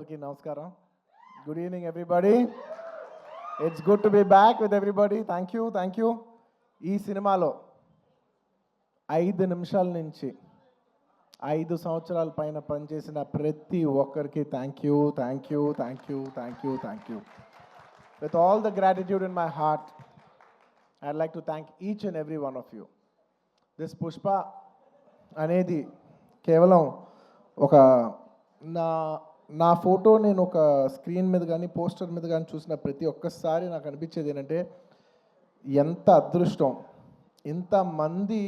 Andarki namaskaram. Good evening, everybody. It's good to be back with everybody. Thank you. ఈ సినిమాలో 5 నిమిషాల నుంచి 5 సంవత్సరాల పైన పనిచేసిన ప్రతి ఒక్కరికి thank you. With all the gratitude in my heart, I'd like to thank each and every one of you. This Pushpa అనేది కేవలం ఒక నా ఫోటో నేను ఒక స్క్రీన్ మీద కానీ పోస్టర్ మీద కానీ చూసిన ప్రతి ఒక్కసారి నాకు అనిపించేది ఏంటంటే ఎంత అదృష్టం, ఇంతమంది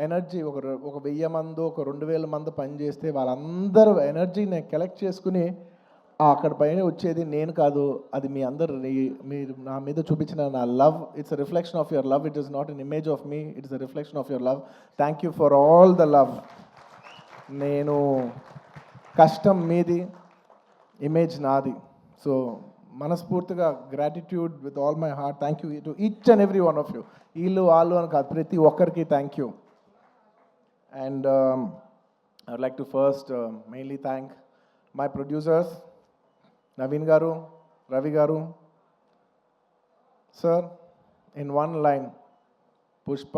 ఎనర్జీ ఒక 1000 మంది ఒక 2000 మంది పనిచేస్తే వాళ్ళందరూ ఎనర్జీని నేను కలెక్ట్ చేసుకుని అక్కడ పైన వచ్చేది నేను కాదు, అది మీ అందరు మీరు నా మీద చూపించిన నా love. It's a reflection of your love. It is not an image of me, it is a reflection of your love. Thank you for all the love. నేను కష్టం మీది, ఇమేజ్ నాది. సో మనస్ఫూర్తిగా gratitude with all my heart. Thank you to each and every one of you. వీళ్ళు వాళ్ళు అని కాదు, ప్రతి ఒక్కరికి thank you. And I would like to first mainly thank my producers Naveen గారు, రవి గారు. Sir, in one line, Pushpa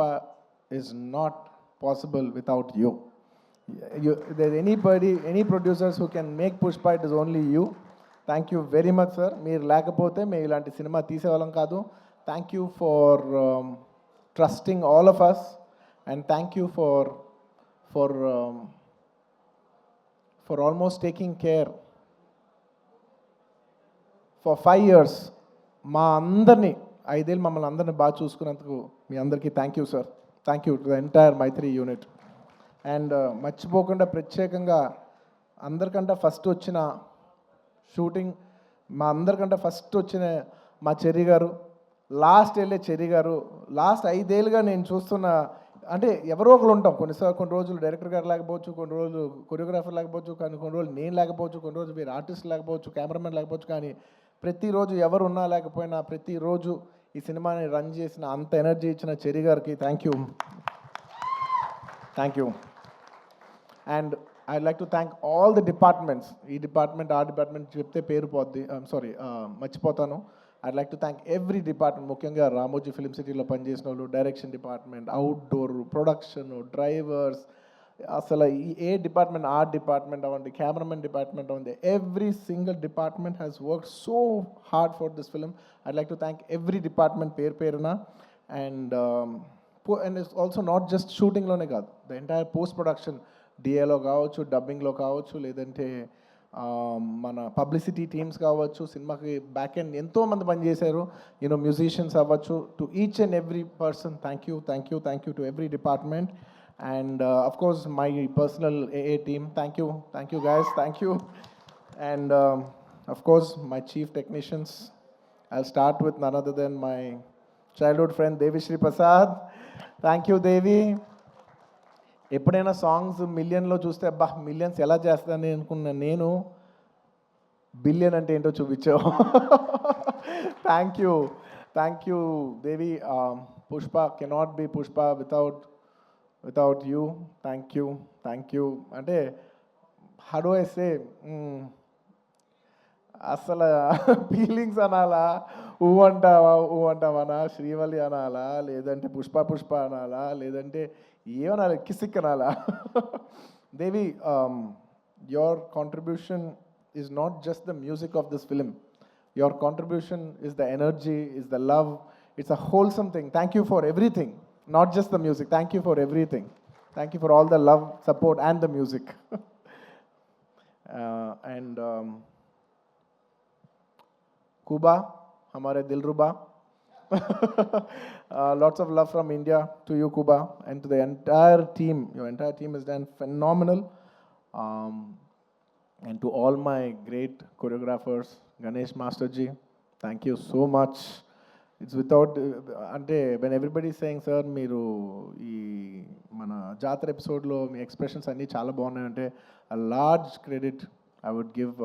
is not possible without you. There's any producers who can make Pushpa, it is only you. Thank you very much, sir. మీరు లేకపోతే మేము ఇలాంటి cinema తీసేవాళ్ళం కాదు. Thank you for trusting all of us, and thank you for almost taking care for 5 years. మా అందరినీ 5 ఏళ్ళు మమ్మల్ని అందరినీ బాగా చూసుకున్నందుకు మీ అందరికీ thank you sir. Thank you to the entire Mythri unit. అండ్ మర్చిపోకుండా ప్రత్యేకంగా అందరికంటే ఫస్ట్ వచ్చిన షూటింగ్, మా అందరికంటే ఫస్ట్ వచ్చిన మా చెర్రి గారు, లాస్ట్ వెళ్ళే చెర్రి గారు. లాస్ట్ 5 ఏళ్ళుగా నేను చూస్తున్న, అంటే ఎవరో ఒకరు ఉంటాం, కొన్ని రోజులు డైరెక్టర్ గారు లేకపోవచ్చు, కొన్ని రోజులు కొరియోగ్రాఫర్ లేకపోవచ్చు, కానీ కొన్ని రోజులు నేను లేకపోవచ్చు, కొన్ని రోజులు మీరు ఆర్టిస్ట్ లేకపోవచ్చు, కెమెరామెన్ లేకపోవచ్చు, కానీ ప్రతిరోజు ఎవరు ఉన్నా లేకపోయినా ప్రతిరోజు ఈ సినిమాని రన్ చేసిన అంత ఎనర్జీ ఇచ్చిన చెర్రి గారికి thank you. And I'd like to thank all the departments. ఈ డిపార్ట్మెంట్ ఆ డిపార్ట్మెంట్ చెప్తే పేరు పోద్ది, మర్చిపోతాను. I'd like to thank every department, ముఖ్యంగా రామోజీ ఫిలిం సిటీలో పనిచేసిన వాళ్ళు, direction department, outdoor, production, drivers, అసలు ఏ డిపార్ట్మెంట్ ఆ డిపార్ట్మెంట్ అవ్వండి, కెమెరామెన్ డిపార్ట్మెంట్ అవ్వండి, every single department has work so hard for this film. I'd like to thank every department పేరున. And it's also not just షూటింగ్లోనే కాదు, ద ఎంటైర్ పోస్ట్ ప్రొడక్షన్, డిఏలో కావచ్చు, డబ్బింగ్లో కావచ్చు, లేదంటే మన పబ్లిసిటీ టీమ్స్ కావచ్చు, సినిమాకి బ్యాక్ ఎండ్ ఎంతోమంది పనిచేశారు, మ్యూజిషియన్స్ అవ్వచ్చు. To each and every person thank you to every department. And of course my personal AA team, thank you guys, thank you. And of course my chief technicians. I'll start with none other than my childhood friend Devi Prasad. Thank you Devi. ఎప్పుడైనా songs మిలియన్లో చూస్తే అబ్బా millions ఎలా చేస్తానని అనుకున్నా నేను, billion అంటే ఏంటో చూపించావు. Thank you Devi. Pushpa cannot be Pushpa without you. Thank you. అంటే హౌ డు ఐ సే, అసలు ఫీలింగ్స్ అనాలా, ఊ అంటావనా, శ్రీవల్లి అనాలా, లేదంటే పుష్ప అనాలా, లేదంటే ఏమనాలి, కిసిక్ అనాలా. దేవి, your contribution is not just the music of this film. Your contribution is the energy, is the love. It's a wholesome thing. Thank you for everything, not just the music. Thank you for everything. Thank you for all the love, support and the music. And Kuba, हमारे दिलरुबा. Lots of love from India to you, Kuba, and to the entire team. Your entire team has done phenomenal. And to all my great choreographers, Ganesh Masterji, thank you so much. It's without, అంటే when everybody is saying, sir, మీరు ఈ మన జాతర ఎపిసోడ్లో మీ expressions అన్నీ చాలా బాగున్నాయంటే, a large credit I would give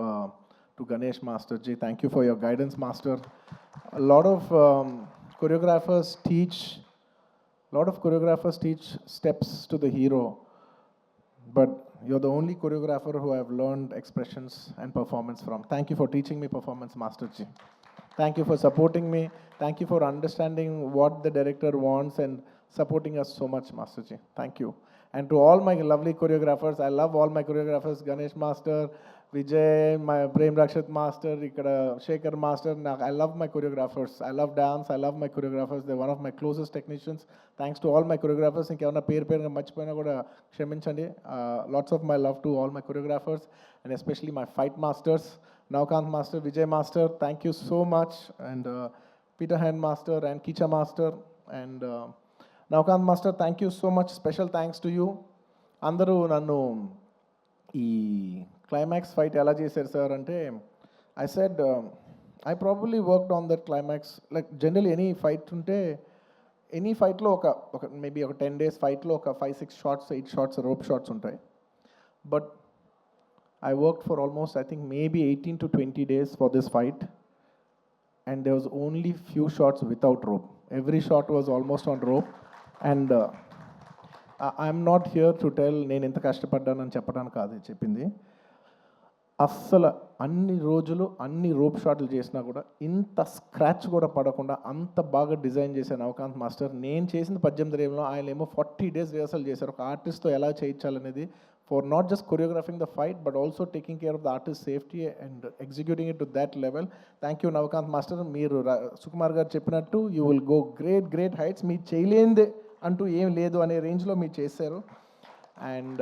to Ganesh Masterji. Thank you for your guidance, Master. A lot of choreographers teach steps to the hero, but you're the only choreographer who I've learned expressions and performance from. Thank you for teaching me performance, Master Ji. Thank you for supporting me. Thank you for understanding what the director wants and supporting us so much, Master Ji. Thank you. And to all my lovely choreographers, I love all my choreographers, Ganesh Master, Vijay, my Prem Rakshat Master, Ikkada Shekhar Master. I love my choreographers. I love dance. I love my choreographers. They're one of my closest technicians. Thanks to all my choreographers. ఇంకేమన్నా పేరు మర్చిపోయినా కూడా క్షమించండి. Lots of my love to all my choreographers and especially my fight masters. Navkant Master, Vijay Master, thank you so much. And Peter Hand Master and Kicha Master. And Navkant Master, thank you so much. Special thanks to you. అందరూ నన్ను ఈ climax fight ఎలా చేశారు sir అంటే I said I probably worked on that climax. Like general any fight ఉంటే any ఫైట్లో ఒక maybe ఒక 10 days ఫైట్లో ఒక 5-6 shots 8 shots రోప్ షాట్స్ ఉంటాయి. But I worked for almost, I think, maybe 18 to 20 days for this fight. And there was only few shots without rope. Every shot was almost on rope. And I'm not here to tell నేను ఎంత కష్టపడ్డానని చెప్పడానికి కాదు చెప్పింది. అస్సలు అన్ని రోజులు అన్ని rope షాట్లు చేసినా కూడా ఇంత స్క్రాచ్ కూడా పడకుండా అంత బాగా డిజైన్ చేశాను నవకాంత్ మాస్టర్. నేను చేసిన 18 రేపులో ఆయన ఏమో 40 days రిహర్సల్ చేశారు ఒక ఆర్టిస్ట్తో ఎలా చేయించాలనేది. For not just choreographing the fight, but also taking care of the artist's safety and executing it to that level. Thank you, Navkant Master. Meeru Sukumar garu cheppinattu, you will go great heights. Me cheyalende antu em ledu ane range lo me chesaru. And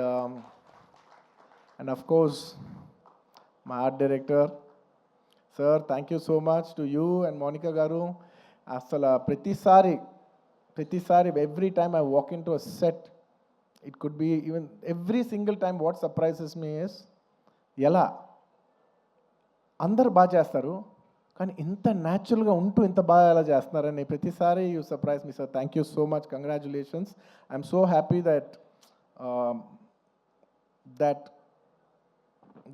of course, my art director, sir, thank you so much to you and Monica garu. Asala pratisari every time I walk into a set, it could be even every single time, what surprises me is ఎలా అందరు బాగా చేస్తారు కానీ ఇంత న్యాచురల్గా ఉంటూ ఇంత బాగా ఎలా చేస్తున్నారని ప్రతిసారి you surprise me sir. Thank you so much. Congratulations. I'm so happy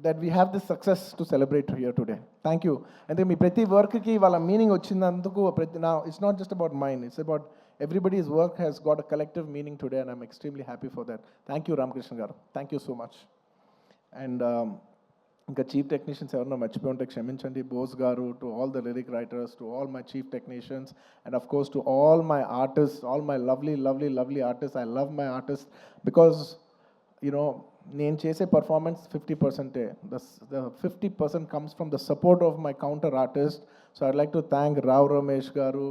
that we have this success to celebrate here today. Thank you. అంటే మీ ప్రతి వర్క్కి వాళ్ళ మీనింగ్ వచ్చినందుకు now it's not just about mine, it's about everybody's work has got a collective meaning today and I'm extremely happy for that. Thank you, Ramakrishna garu. Thank you so much. And ఇంకా chief technicians ఎవరన్నా మర్చిపోయి ఉంటే క్షమించండి. బోస్ గారు, to all the lyric writers, to all my chief technicians and of course to all my artist, all my lovely artist. I love my artist because you know నేను చేసే performance 50%. The 50% comes from the support of my counter artist. So I'd like to thank Rao Ramesh garu,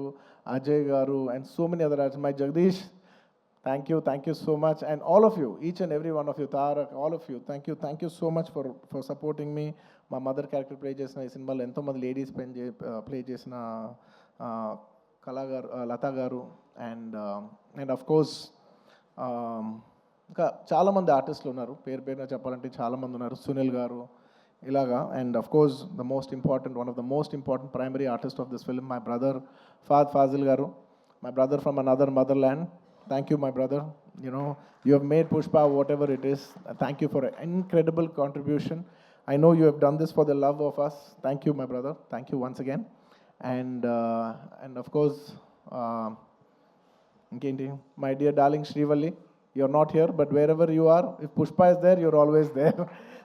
Ajay garu and so many other artists. My Jagdish, thank you so much. And all of you, each and every one of you, Tarak, all of you, thank you so much for supporting me. My mother character play chesina ee cinema lo ento mandi ladies play chesina Kala garu, Lata garu and of course ఇంకా చాలామంది ఆర్టిస్టులు ఉన్నారు. పేరున చెప్పాలంటే చాలామంది ఉన్నారు. సునీల్ గారు ఇలాగా. And of course one of the most important primary artist of this film my brother Faasil garu, my brother from another mother land. Thank you my brother. You have made Pushpa whatever it is. Thank you for an incredible contribution. I know you have done this for the love of us. Thank you my brother. Thank you once again. And of course my dear darling Srivalli, you're not here, but wherever you are, if Pushpa is there, you're always there.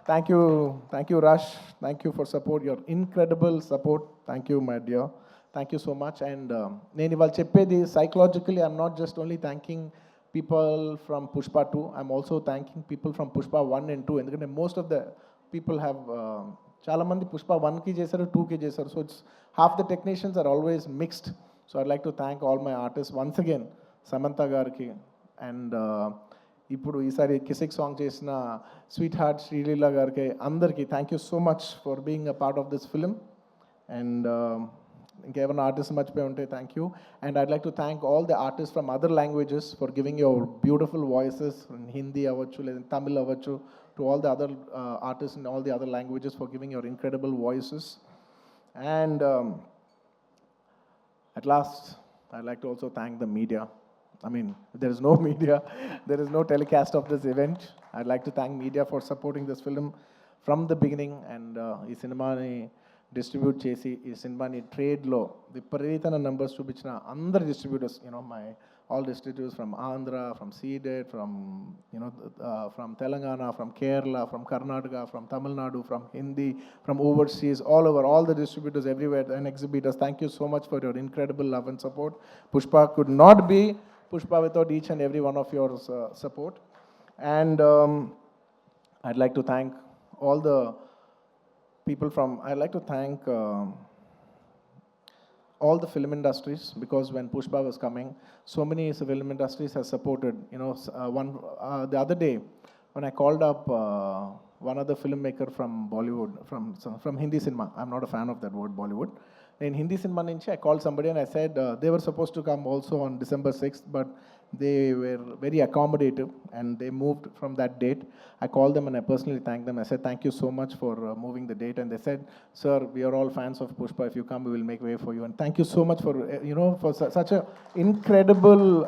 Thank you Rush. Thank you for support, your incredible support. Thank you my dear. Thank you so much. And నేను ఇవాళ చెప్పేది psychologically, I'm not just only thanking people from Pushpa 2, I'm also thanking people from Pushpa 1 and 2. ఎందుకంటే most of the people have చాలా మంది Pushpa 1కి చేశారు, 2కి చేశారు. So it's half the technicians are always mixed. So I'd like to thank all my artists once again. Samantha గారికి and ఇప్పుడు ఈసారి కిసిక్ సాంగ్ చేసిన స్వీట్ హార్ట్ శ్రీలీల గారికి అందరికీ thank you so much for being a part of this film. And ఇంకేమైనా artist మర్చిపోయి ఉంటే thank you. And I'd like to thank all the artist from other languages for giving your beautiful voices. Hindi అవ్వచ్చు లేదా తమిళ్ అవ్వచ్చు. To all the other artist in all the other languages for giving your incredible voices. And at last I'd like to also thank the media. I mean, there is no media, there is no telecast of this event. I'd like to thank media for supporting this film from the beginning. And ee cinema ni distribute chesi ee cinema ni trade lo viparitana numbers chupinchina andaru distributors, my all distributors from Andhra, from CDET, from, from Telangana, from Kerala, from Karnataka, from Tamil Nadu, from Hindi, from overseas, all over, all the distributors everywhere and exhibitors. Thank you so much for your incredible love and support. Pushpa could not be Pushpa without each and every one of your support. And I'd like to thank all the people from, I'd like to thank all the film industries, because when Pushpa was coming, so many film industries have supported. The other day, when I called up one other filmmaker from Bollywood, from Hindi cinema, I'm not a fan of that word Bollywood. In Hindi cinema nunchi, I called somebody and I said they were supposed to come also on December 6th, but they were very accommodative and they moved from that date. I called them and I personally thanked them. I said, thank you so much for moving the date. And they said, sir, we are all fans of Pushpa. If you come, we will make way for you. And thank you so much for, for such a incredible